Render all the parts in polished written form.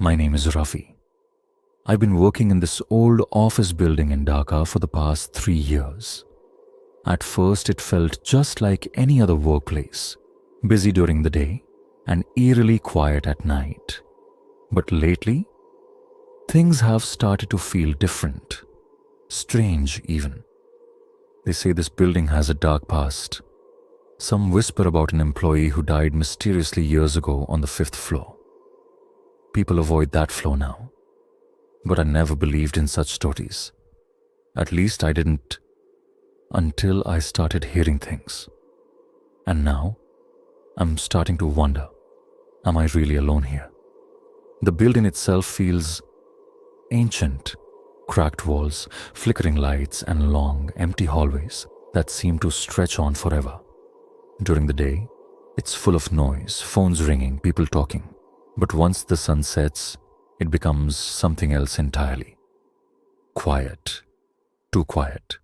My name is Rafi. I've been working in this old office building in Dhaka for the past 3 years. At first, it felt just like any other workplace, busy during the day and eerily quiet at night. But lately, things have started to feel different, strange even. They say this building has a dark past. Some whisper about an employee who died mysteriously years ago on the 5th floor. People avoid that floor now. But I never believed in such stories. At least I didn't until I started hearing things. And now, I'm starting to wonder, am I really alone here? The building itself feels ancient. Cracked walls, flickering lights, and long, empty hallways that seem to stretch on forever. During the day, it's full of noise, phones ringing, people talking. But once the sun sets, it becomes something else entirely. Quiet. Too quiet.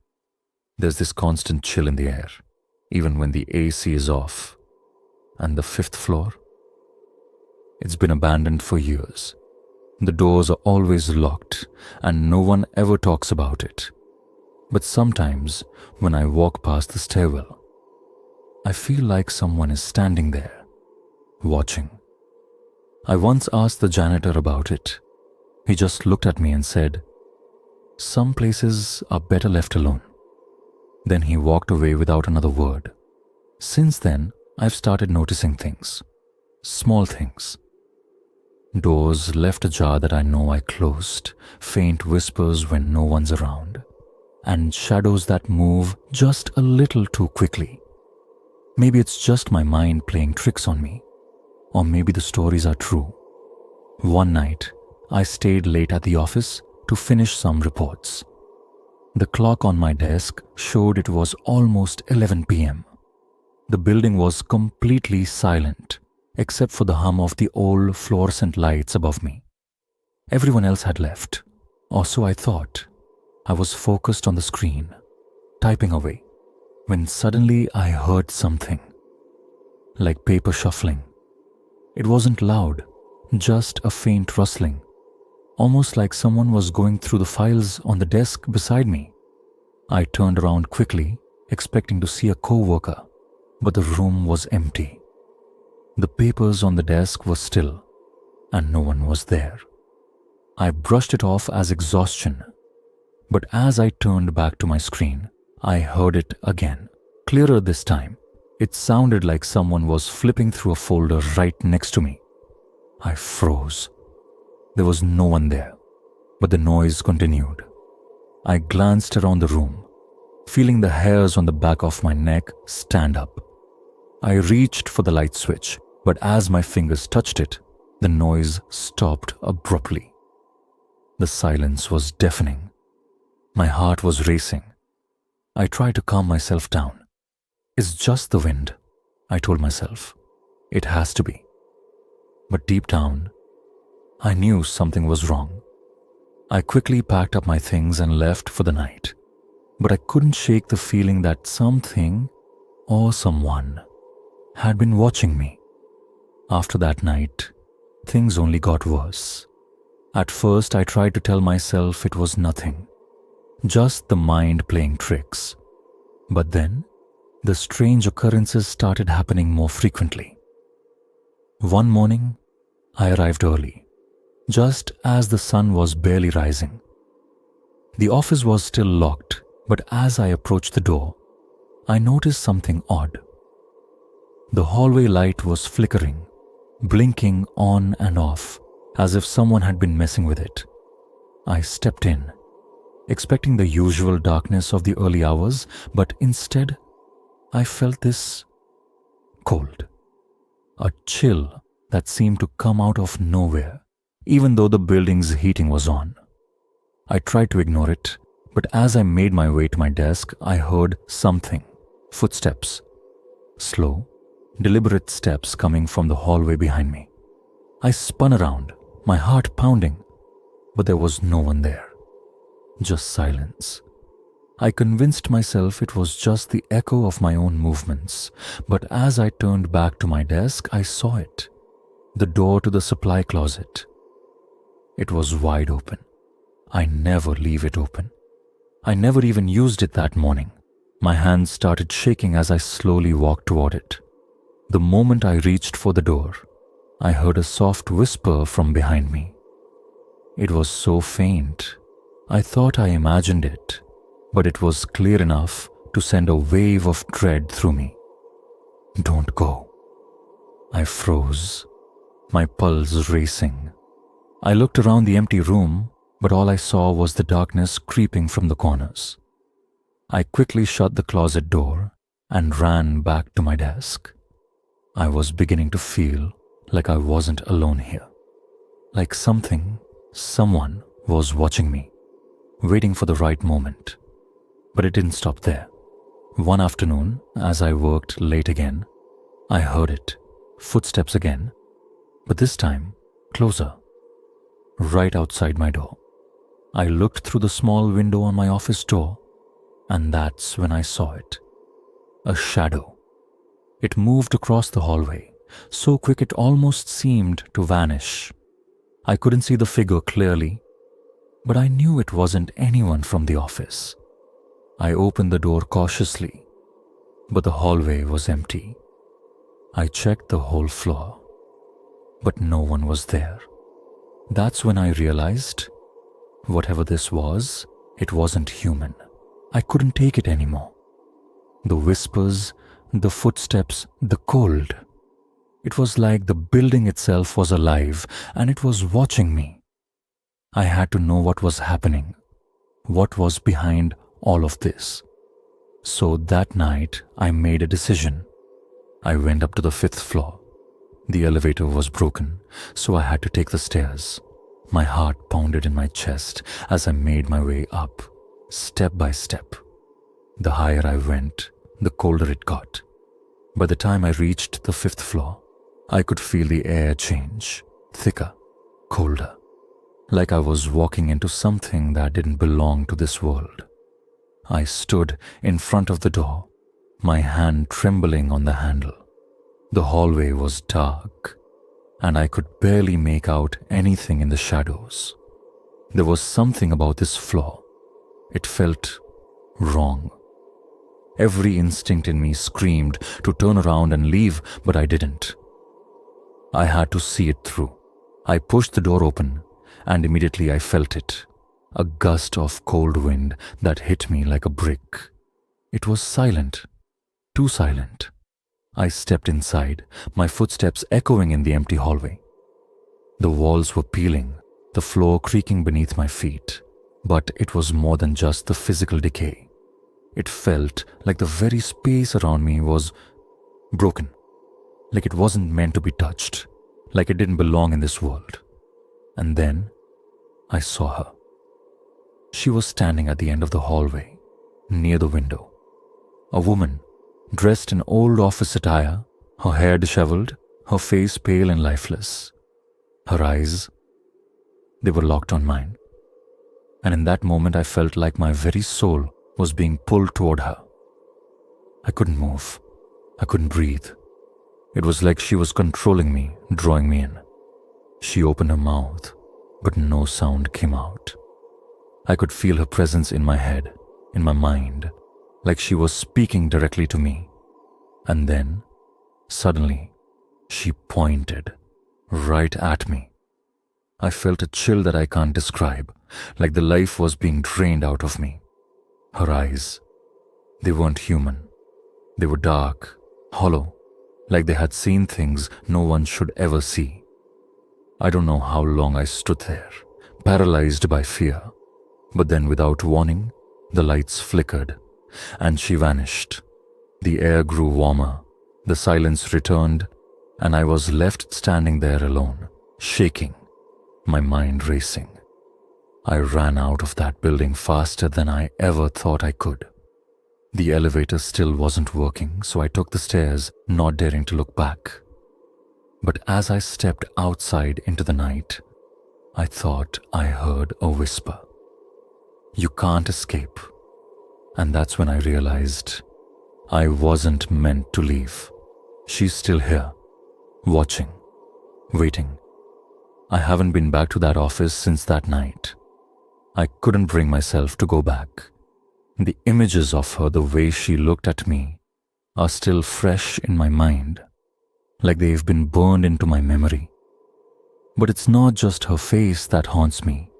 There's this constant chill in the air, even when the AC is off. And the 5th floor? It's been abandoned for years. The doors are always locked, and no one ever talks about it. But sometimes, when I walk past the stairwell, I feel like someone is standing there, watching. I once asked the janitor about it. He just looked at me and said, "Some places are better left alone." Then he walked away without another word. Since then, I've started noticing things. Small things. Doors left ajar that I know I closed, faint whispers when no one's around, and shadows that move just a little too quickly. Maybe it's just my mind playing tricks on me, or maybe the stories are true. One night, I stayed late at the office to finish some reports. The clock on my desk showed it was almost 11 p.m. The building was completely silent, except for the hum of the old fluorescent lights above me. Everyone else had left, or so I thought. I was focused on the screen, typing away, when suddenly I heard something, like paper shuffling. It wasn't loud, just a faint rustling, almost like someone was going through the files on the desk beside me. I turned around quickly, expecting to see a coworker, but the room was empty. The papers on the desk were still, and no one was there. I brushed it off as exhaustion, but as I turned back to my screen, I heard it again, clearer this time. It sounded like someone was flipping through a folder right next to me. I froze. There was no one there, but the noise continued. I glanced around the room, feeling the hairs on the back of my neck stand up. I reached for the light switch, but as my fingers touched it, the noise stopped abruptly. The silence was deafening. My heart was racing. I tried to calm myself down. "It's just the wind," I told myself. "It has to be." But deep down, I knew something was wrong. I quickly packed up my things and left for the night. But I couldn't shake the feeling that something or someone had been watching me. After that night, things only got worse. At first, I tried to tell myself it was nothing, just the mind playing tricks. But then, the strange occurrences started happening more frequently. One morning, I arrived early, just as the sun was barely rising. The office was still locked, but as I approached the door, I noticed something odd. The hallway light was flickering, blinking on and off, as if someone had been messing with it. I stepped in, expecting the usual darkness of the early hours, but instead, I felt this cold, a chill that seemed to come out of nowhere, even though the building's heating was on. I tried to ignore it, but as I made my way to my desk, I heard something, footsteps, slow, deliberate steps coming from the hallway behind me. I spun around, my heart pounding, but there was no one there. Just silence. I convinced myself it was just the echo of my own movements, but as I turned back to my desk, I saw it. The door to the supply closet. It was wide open. I never leave it open. I never even used it that morning. My hands started shaking as I slowly walked toward it. The moment I reached for the door, I heard a soft whisper from behind me. It was so faint, I thought I imagined it, but it was clear enough to send a wave of dread through me. "Don't go." I froze, my pulse racing. I looked around the empty room, but all I saw was the darkness creeping from the corners. I quickly shut the closet door and ran back to my desk. I was beginning to feel like I wasn't alone here. Like someone was watching me, waiting for the right moment. But it didn't stop there. One afternoon, as I worked late again, I heard it, footsteps again, but this time closer, right outside my door. I looked through the small window on my office door, and that's when I saw it. A shadow. It moved across the hallway, so quick it almost seemed to vanish. I couldn't see the figure clearly, but I knew it wasn't anyone from the office. I opened the door cautiously, but the hallway was empty. I checked the whole floor, but no one was there. That's when I realized, whatever this was, it wasn't human. I couldn't take it anymore. The whispers, the footsteps, the cold. It was like the building itself was alive and it was watching me. I had to know what was happening, what was behind all of this. So that night, I made a decision. I went up to the 5th floor. The elevator was broken, so I had to take the stairs. My heart pounded in my chest as I made my way up, step by step. The higher I went, the colder it got. By the time I reached the 5th floor, I could feel the air change, thicker, colder, like I was walking into something that didn't belong to this world. I stood in front of the door, my hand trembling on the handle. The hallway was dark, and I could barely make out anything in the shadows. There was something about this floor. It felt wrong. Every instinct in me screamed to turn around and leave, but I didn't. I had to see it through. I pushed the door open, and immediately I felt it. A gust of cold wind that hit me like a brick. It was silent, too silent. I stepped inside, my footsteps echoing in the empty hallway. The walls were peeling, the floor creaking beneath my feet. But it was more than just the physical decay. It felt like the very space around me was broken, like it wasn't meant to be touched, like it didn't belong in this world. And then I saw her. She was standing at the end of the hallway, near the window. A woman, dressed in old office attire, her hair disheveled, her face pale and lifeless. Her eyes, they were locked on mine. And in that moment I felt like my very soul was being pulled toward her. I couldn't move. I couldn't breathe. It was like she was controlling me, drawing me in. She opened her mouth, but no sound came out. I could feel her presence in my head, in my mind, like she was speaking directly to me. And then, suddenly, she pointed right at me. I felt a chill that I can't describe, like the life was being drained out of me. Her eyes, they weren't human. They were dark, hollow, like they had seen things no one should ever see. I don't know how long I stood there, paralyzed by fear. But then without warning, the lights flickered, and she vanished. The air grew warmer, the silence returned, and I was left standing there alone, shaking, my mind racing. I ran out of that building faster than I ever thought I could. The elevator still wasn't working, so I took the stairs, not daring to look back. But as I stepped outside into the night, I thought I heard a whisper. You can't escape. And that's when I realized I wasn't meant to leave. She's still here, watching, waiting. I haven't been back to that office since that night. I couldn't bring myself to go back. The images of her, the way she looked at me, are still fresh in my mind, like they've been burned into my memory. But it's not just her face that haunts me.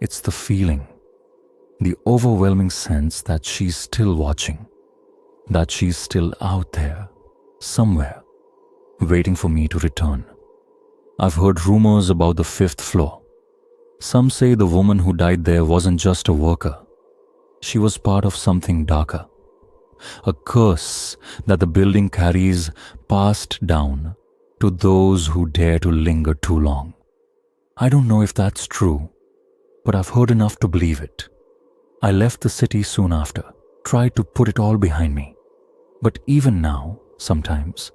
It's the feeling, the overwhelming sense that she's still watching, that she's still out there, somewhere, waiting for me to return. I've heard rumors about the 5th floor. Some say the woman who died there wasn't just a worker. She was part of something darker. A curse that the building carries passed down to those who dare to linger too long. I don't know if that's true, but I've heard enough to believe it. I left the city soon after, tried to put it all behind me. But even now, sometimes,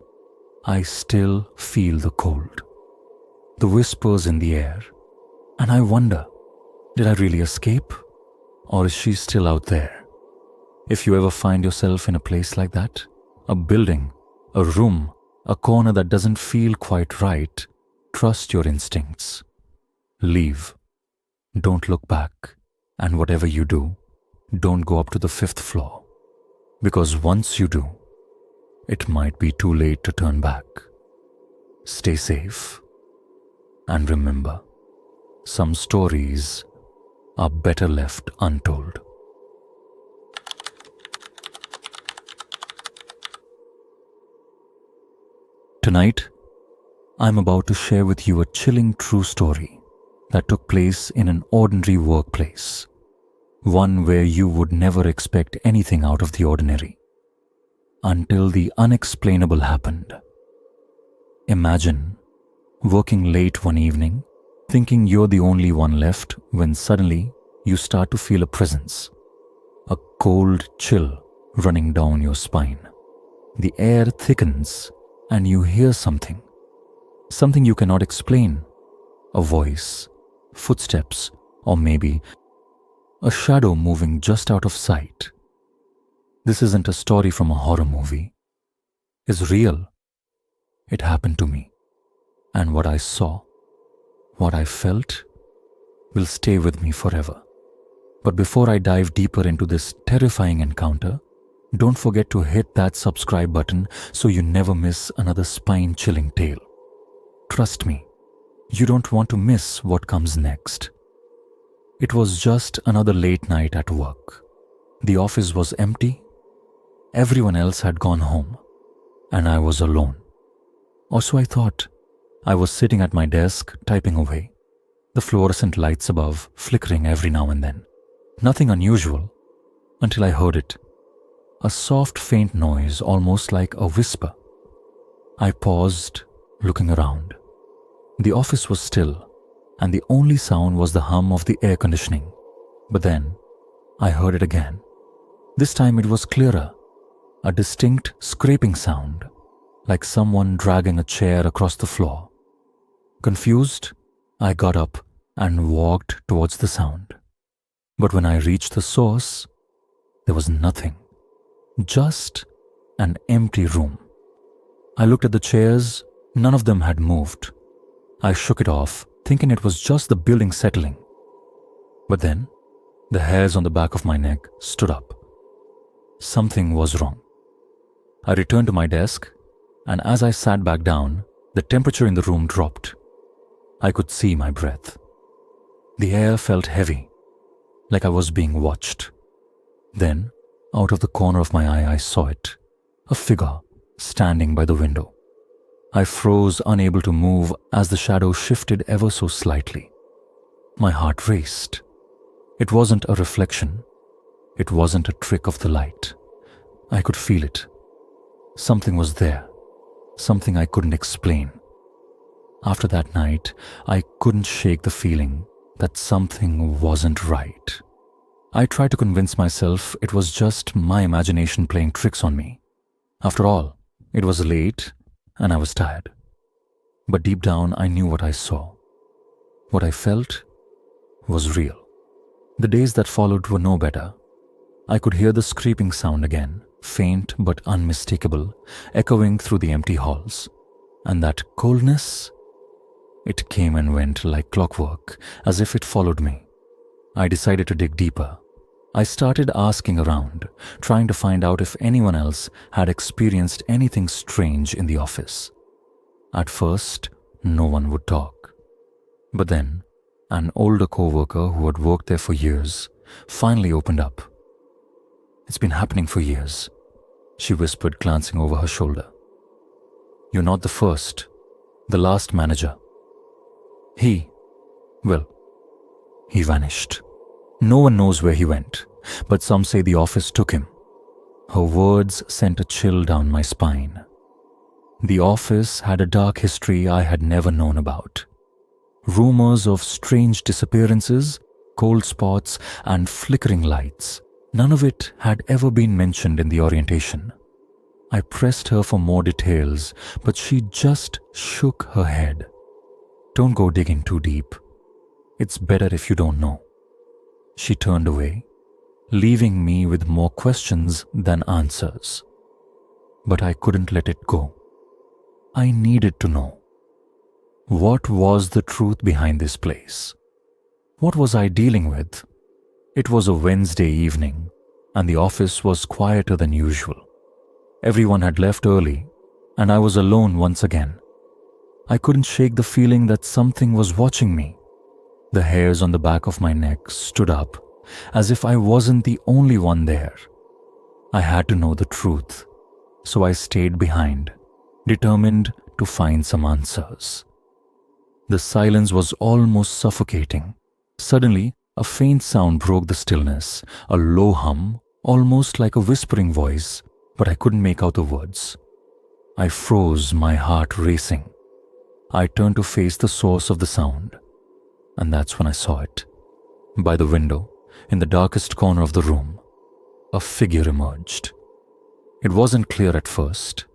I still feel the cold, the whispers in the air, and I wonder, did I really escape? Or is she still out there? If you ever find yourself in a place like that, a building, a room, a corner that doesn't feel quite right, trust your instincts. Leave. Don't look back. And whatever you do, don't go up to the 5th floor. Because once you do, it might be too late to turn back. Stay safe. And remember, some stories are better left untold. Tonight, I'm about to share with you a chilling true story that took place in an ordinary workplace, one where you would never expect anything out of the ordinary, until the unexplainable happened. Imagine working late one evening, thinking you're the only one left, when suddenly you start to feel a presence, a cold chill running down your spine. The air thickens and you hear something you cannot explain, a voice, footsteps, or maybe a shadow moving just out of sight. This isn't a story from a horror movie. It's real. It happened to me. And what I saw, what I felt, will stay with me forever. But before I dive deeper into this terrifying encounter, don't forget to hit that subscribe button so you never miss another spine-chilling tale. Trust me, you don't want to miss what comes next. It was just another late night at work. The office was empty. Everyone else had gone home, and I was alone. Or so I thought. I was sitting at my desk, typing away, the fluorescent lights above flickering every now and then. Nothing unusual, until I heard it. A soft, faint noise, almost like a whisper. I paused, looking around. The office was still, and the only sound was the hum of the air conditioning. But then, I heard it again. This time it was clearer, a distinct scraping sound, like someone dragging a chair across the floor. Confused, I got up and walked towards the sound. But when I reached the source, there was nothing. Just an empty room. I looked at the chairs, none of them had moved. I shook it off, thinking it was just the building settling. But then, the hairs on the back of my neck stood up. Something was wrong. I returned to my desk, and as I sat back down, the temperature in the room dropped. I could see my breath. The air felt heavy, like I was being watched. Then, out of the corner of my eye, I saw it, a figure standing by the window. I froze, unable to move as the shadow shifted ever so slightly. My heart raced. It wasn't a reflection. It wasn't a trick of the light. I could feel it. Something was there, something I couldn't explain. After that night, I couldn't shake the feeling that something wasn't right. I tried to convince myself it was just my imagination playing tricks on me. After all, it was late and I was tired. But deep down, I knew what I saw. What I felt was real. The days that followed were no better. I could hear the scraping sound again, faint but unmistakable, echoing through the empty halls. And that coldness, It came and went like clockwork, as if it followed me. I decided to dig deeper. I started asking around, trying to find out if anyone else had experienced anything strange in the office. At first, no one would talk. But then, an older coworker who had worked there for years finally opened up. "It's been happening for years," she whispered, glancing over her shoulder. "You're not the first, the last manager. He vanished. No one knows where he went, but some say the office took him." Her words sent a chill down my spine. The office had a dark history I had never known about. Rumors of strange disappearances, cold spots, and flickering lights. None of it had ever been mentioned in the orientation. I pressed her for more details, but she just shook her head. "Don't go digging too deep. It's better if you don't know." She turned away, leaving me with more questions than answers. But I couldn't let it go. I needed to know. What was the truth behind this place? What was I dealing with? It was a Wednesday evening, and the office was quieter than usual. Everyone had left early, and I was alone once again. I couldn't shake the feeling that something was watching me. The hairs on the back of my neck stood up, as if I wasn't the only one there. I had to know the truth, so I stayed behind, determined to find some answers. The silence was almost suffocating. Suddenly, a faint sound broke the stillness, a low hum, almost like a whispering voice, but I couldn't make out the words. I froze, my heart racing. I turned to face the source of the sound, and that's when I saw it. By the window, in the darkest corner of the room, a figure emerged. It wasn't clear at first,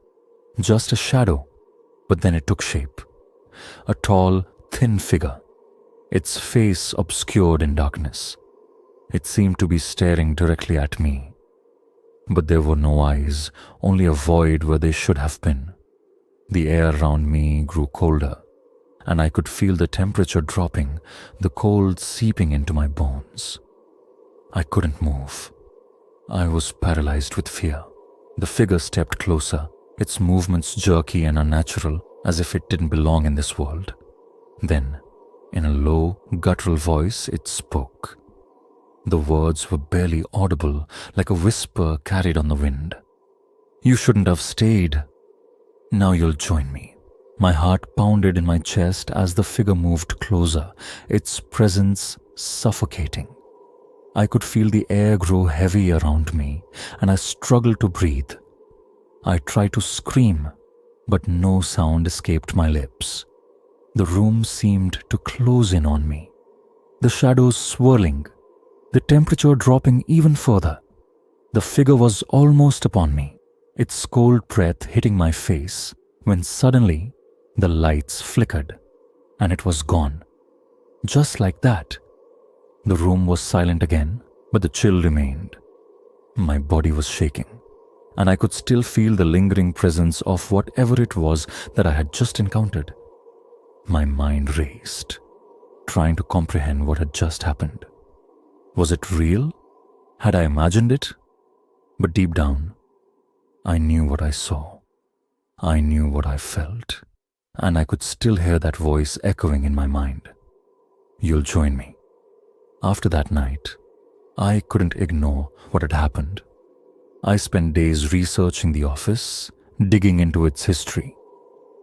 just a shadow, but then it took shape. A tall, thin figure, its face obscured in darkness. It seemed to be staring directly at me. But there were no eyes, only a void where they should have been. The air around me grew colder, and I could feel the temperature dropping, the cold seeping into my bones. I couldn't move. I was paralyzed with fear. The figure stepped closer, its movements jerky and unnatural, as if it didn't belong in this world. Then, in a low, guttural voice, it spoke. The words were barely audible, like a whisper carried on the wind. "You shouldn't have stayed. Now you'll join me." My heart pounded in my chest as the figure moved closer, its presence suffocating. I could feel the air grow heavy around me, and I struggled to breathe. I tried to scream, but no sound escaped my lips. The room seemed to close in on me, the shadows swirling, the temperature dropping even further. The figure was almost upon me, its cold breath hitting my face, when suddenly the lights flickered, and it was gone. Just like that. The room was silent again, but the chill remained. My body was shaking, and I could still feel the lingering presence of whatever it was that I had just encountered. My mind raced, trying to comprehend what had just happened. Was it real? Had I imagined it? But deep down, I knew what I saw. I knew what I felt, and I could still hear that voice echoing in my mind. "You'll join me." After that night, I couldn't ignore what had happened. I spent days researching the office, digging into its history.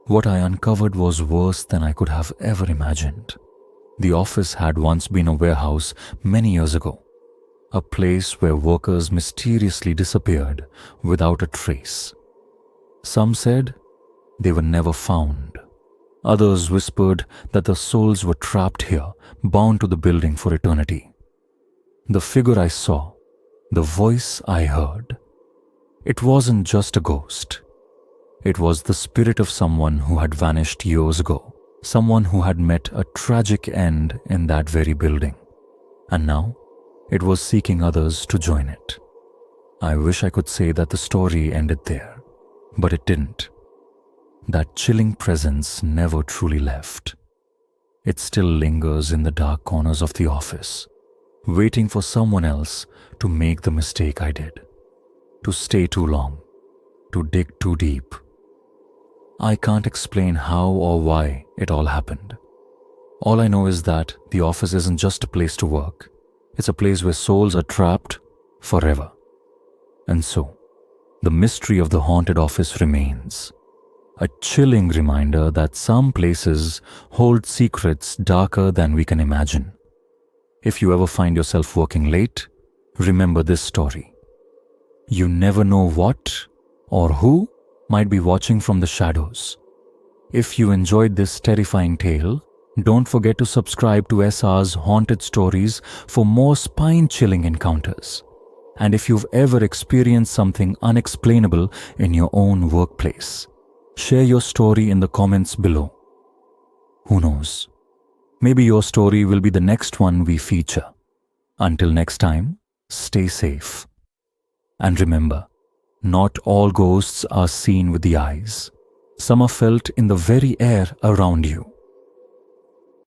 What I uncovered was worse than I could have ever imagined. The office had once been a warehouse many years ago, a place where workers mysteriously disappeared without a trace. Some said they were never found. Others whispered that their souls were trapped here, bound to the building for eternity. The figure I saw, the voice I heard, it wasn't just a ghost. It was the spirit of someone who had vanished years ago, someone who had met a tragic end in that very building. And now, it was seeking others to join it. I wish I could say that the story ended there, but it didn't. That chilling presence never truly left. it still lingers in the dark corners of the office, waiting for someone else to make the mistake I did, to stay too long, to dig too deep. I can't explain how or why it all happened. All I know is that the office isn't just a place to work. It's a place where souls are trapped forever. And so, the mystery of the haunted office remains. A chilling reminder that some places hold secrets darker than we can imagine. If you ever find yourself working late, remember this story. You never know what or who might be watching from the shadows. If you enjoyed this terrifying tale, don't forget to subscribe to SR's Haunted Stories for more spine-chilling encounters. And if you've ever experienced something unexplainable in your own workplace, share your story in the comments below. Who knows? Maybe your story will be the next one we feature. Until next time, stay safe. And remember, not all ghosts are seen with the eyes. Some are felt in the very air around you.